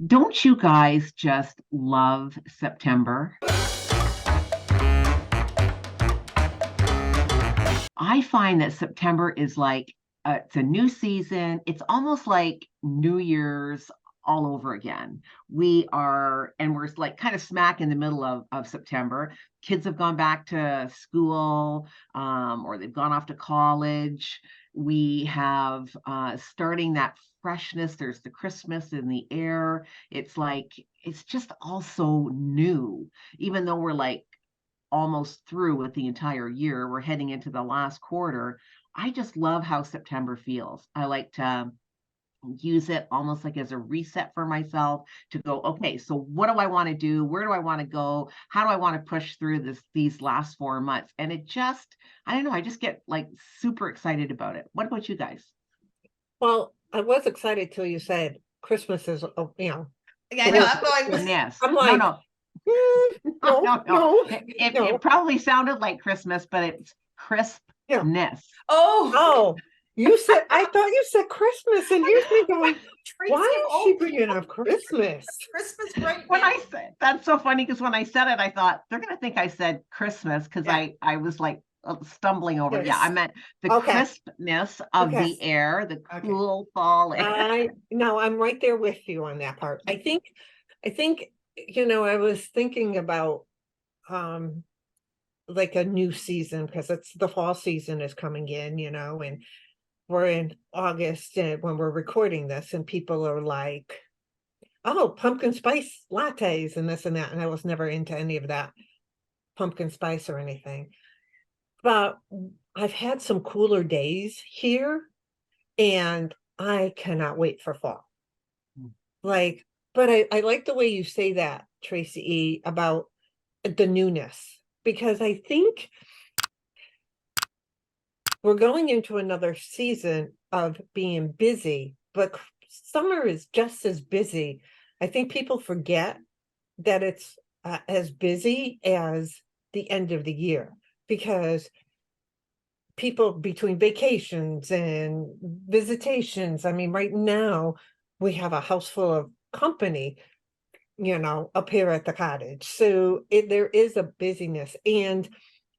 Don't you guys just love September? I find that September is like it's a new season. It's almost like New Year's all over again. And we're like kind of smack in the middle of September. Kids have gone back to school, or they've gone off to college. We have starting that freshness. There's the Christmas in the air. It's like, it's just all so new, even though we're like almost through with the entire year. We're heading into the last quarter. I just love how September feels. I like to use it almost like as a reset for myself to go, okay, so what do I want to do? Where do I want to go? How do I want to push through these last 4 months? And it just, I don't know, I just get like super excited about it. What about you guys? Well, I was excited till you said Christmas is, Yeah, I know. well, I'm going. Yes. I'm No, like, no, no, no, no. no, It no, probably sounded like Christmas, but it's yeah. crispness. Oh, Oh, I thought you said Christmas, and here's me going, Tracy, why of is all she bringing up Christmas? Christmas right When now. I said that's so funny because when I said it, I thought they're gonna think I said Christmas because Yeah. I was like stumbling over. Yeah, I Yes. meant the Okay, crispness of okay. the air, the Okay. cool fall air. No, I'm right there with you on that part. I think, I was thinking about um like a new season because it's the fall season is coming in, and we're in August when we're recording this, and people are like, oh, pumpkin spice lattes and this and that. And I was never into any of that pumpkin spice or anything. But I've had some cooler days here, and I cannot wait for fall. Like, but I like the way you say that, Tracy E, about the newness, because I think we're going into another season of being busy, but summer is just as busy. I think people forget that it's as busy as the end of the year because people between vacations and visitations. I mean, right now we have a house full of company, up here at the cottage. So there is a busyness. And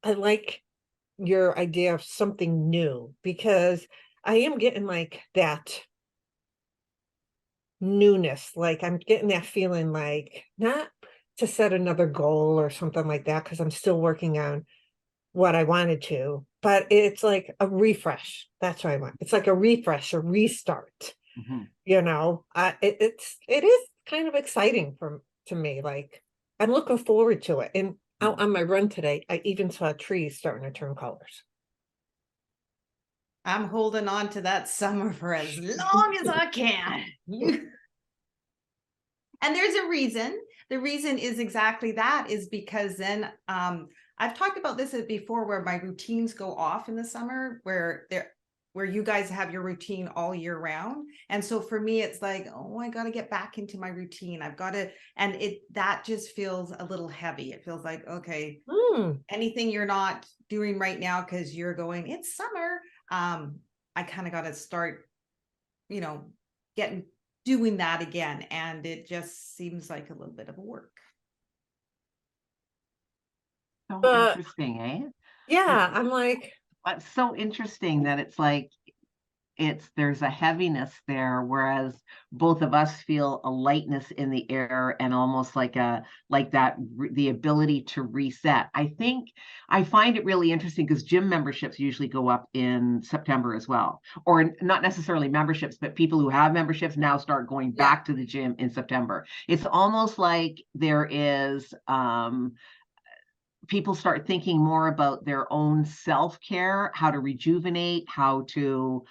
I like your idea of something new because I am getting like that newness. Like I'm getting that feeling like not to set another goal or something like that, because I'm still working on what I wanted to, but it's like a refresh. That's what I want. It's like a refresh, a restart. Mhm. It is kind of exciting to me. Like I'm looking forward to it. And out on my run today, I even saw trees starting to turn colors. I'm holding on to that summer for as long as I can. And there's a reason. The reason is exactly that is because then I've talked about this before where my routines go off in the summer where you guys have your routine all year round. And so for me, it's like, oh, I got to get back into my routine. I've got to, and that just feels a little heavy. It feels like, okay, anything you're not doing right now because you're going, it's summer. I kind of got to start, you know, getting doing that again. And it just seems like a little bit of a work. So But interesting, eh? yeah, I'm like, It's so interesting that it's like there's a heaviness there, whereas both of us feel a lightness in the air and almost like that the ability to reset. I find it really interesting because gym memberships usually go up in September as well, or not necessarily memberships, but people who have memberships now start going back to the gym in September. It's almost like there is people start thinking more about their own self-care, how to rejuvenate, how to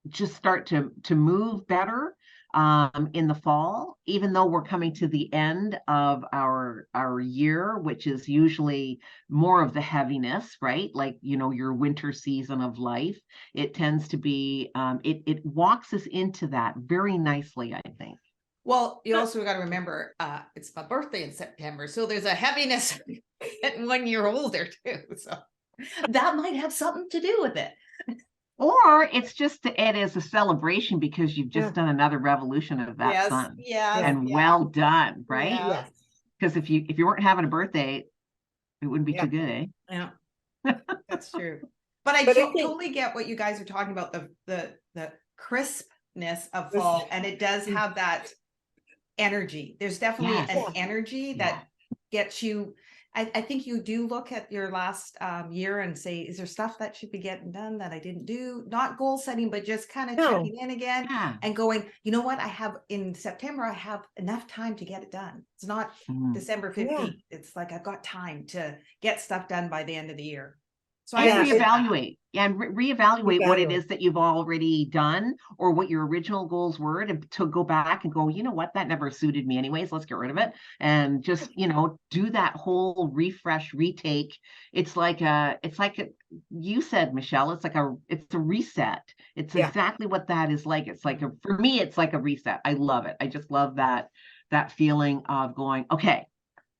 just start to move better in the fall, even though we're coming to the end of our year, which is usually more of the heaviness, right? Like, your winter season of life. It tends to be, it walks us into that very nicely, I think. Well, you also got to remember, it's my birthday in September, so there's a heaviness getting 1 year older too. So that might have something to do with it. Or it's just it is a celebration because you've just done another revolution of that Yes, sun. yes, And yeah, well done, right? yeah, Yes. Because if you weren't having a birthday, it wouldn't be Yeah. too good, eh? yeah. That's true. But I But I think totally get what you guys are talking about, the crispness of This- fall, and it does have that energy. There's definitely Yes. an Yeah. energy that gets you. I think you do look at your last year and say, is there stuff that should be getting done that I didn't do? Not goal setting, but just kind of No. checking in again Yeah. and going, you know what? I have in September, I have enough time to get it done. It's not December 15th. It's like I've got time to get stuff done by the end of the year. So I And appreciate that. reevaluate and reevaluate what it is that you've already done or what your original goals were to go back and go, you know what, that never suited me anyways. Let's get rid of it. And just, do that whole refresh, retake. It's like you said, Michelle, it's a reset. It's exactly what that is like. It's like for me, it's like a reset. I love it. I just love that feeling of going, okay,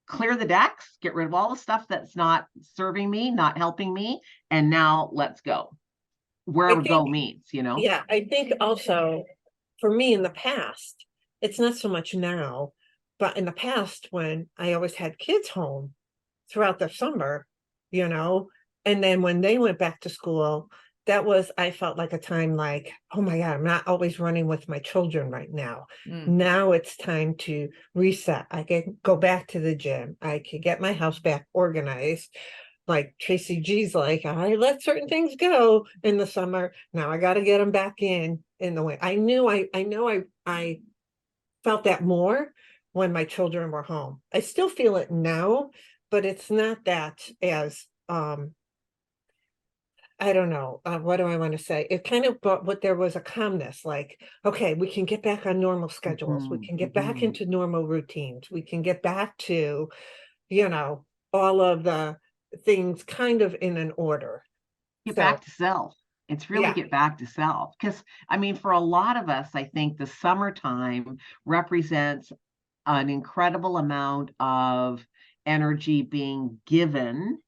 clear the decks, get rid of all the stuff that's not serving me, not helping me, and now let's go. Wherever go means, Yeah, I think also for me in the past, it's not so much now, but in the past when I always had kids home throughout the summer, and then when they went back to school, I felt like a time like, oh my God, I'm not always running with my children right now. Now it's time to reset. I can go back to the gym. I can get my house back organized. Like Tracy G's like, I let certain things go in the summer. Now I got to get them back in the way. I know I felt that more when my children were home. I still feel it now, but it's not that as I don't know. What do I want to say? It kind of brought what there was a calmness, like, okay, we can get back on normal schedules. We can get back into normal routines. We can get back to, all of the things kind of in an order. Get back to self. It's really get back to self. Because, I mean, for a lot of us, I think the summertime represents an incredible amount of energy being given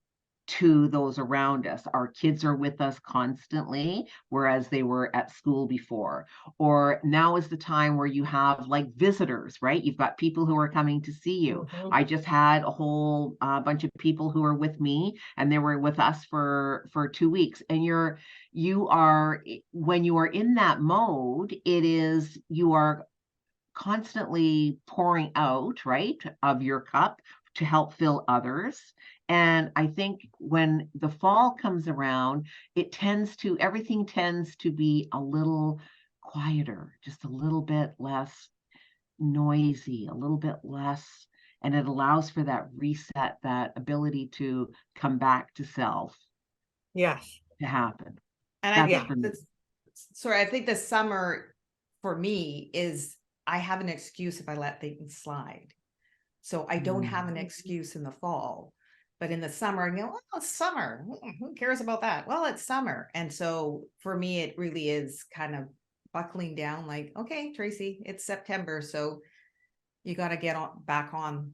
to those around us. Our kids are with us constantly, whereas they were at school before. Or now is the time where you have like visitors, right? You've got people who are coming to see you. I just had a whole bunch of people who are with me, and they were with us for 2 weeks. And you are when you are in that mode, you are constantly pouring out, right, of your cup to help fill others. And I think when the fall comes around, everything tends to be a little quieter, just a little bit less noisy, a little bit less, and it allows for that reset, that ability to come back to self. Yes. To happen. And I think the summer for me is I have an excuse if I let things slide. So I don't have an excuse in the fall, but in the summer, I go, well, it's summer. Who cares about that? Well, it's summer. And so for me, it really is kind of buckling down like, okay, Tracy, it's September. So you got to get back on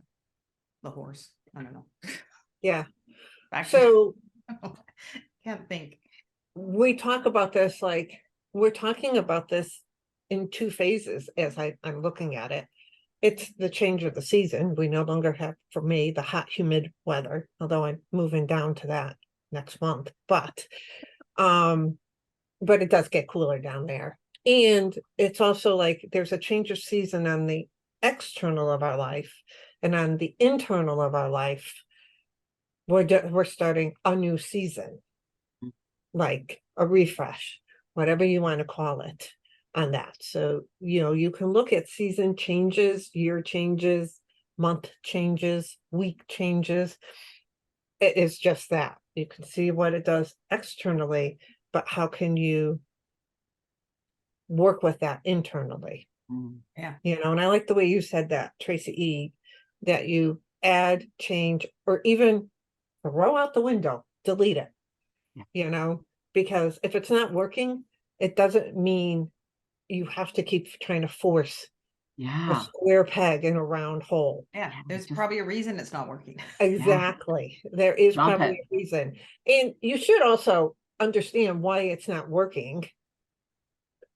the horse. I don't know. Yeah. So can't think. We talk about this, like we're talking about this in two phases as I'm looking at it. It's the change of the season. We no longer have, for me, the hot, humid weather, although I'm moving down to that next month. But it does get cooler down there. And it's also like there's a change of season on the external of our life, and on the internal of our life, we're starting a new season, like a refresh, whatever you want to call it, on that. So, you can look at season changes, year changes, month changes, week changes. It is just that. You can see what it does externally, but how can you work with that internally? Yeah. And I like the way you said that, Tracy E, that you add, change, or even throw out the window, delete it, because if it's not working, it doesn't mean you have to keep trying to force a square peg in a round hole. Yeah, there's probably a reason it's not working. Exactly. There is probably a reason. And you should also understand why it's not working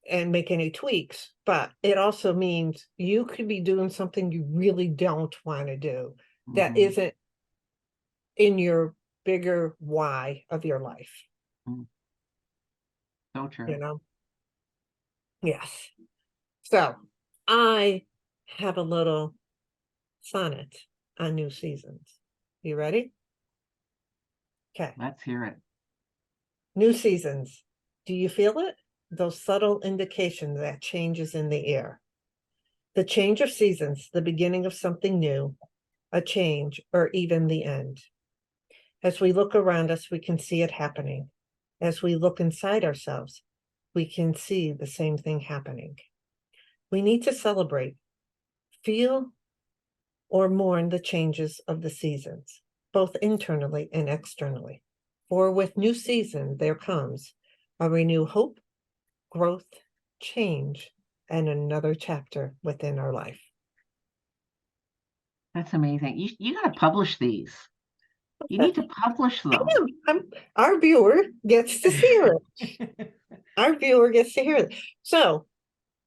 and make any tweaks, but it also means you could be doing something you really don't want to do that Mhm. isn't in your bigger why of your life, Mm. So true. you know? Yes. So I have a little sonnet on new seasons. You ready? Okay. Let's hear it. New seasons. Do you feel it? Those subtle indications that change is in the air. The change of seasons, the beginning of something new, a change, or even the end. As we look around us, we can see it happening. As we look inside ourselves, we can see the same thing happening. We need to celebrate, feel, or mourn the changes of the seasons, both internally and externally. For with new season, there comes a renewed hope, growth, change, and another chapter within our life. That's amazing. You got to publish these. You need to publish them. Our viewer gets to hear it. Our viewer gets to hear it. So,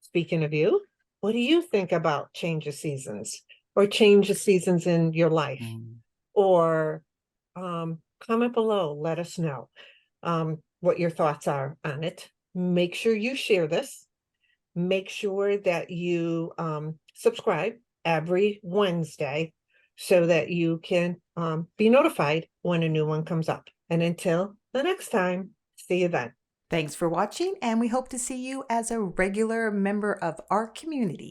speaking of you, what do you think about change of seasons or change of seasons in your life? Mm. Or comment below, let us know what your thoughts are on it. Make sure you share this. Make sure that you subscribe every Wednesday so that you can be notified when a new one comes up. And until the next time, see you then. Thanks for watching, and we hope to see you as a regular member of our community.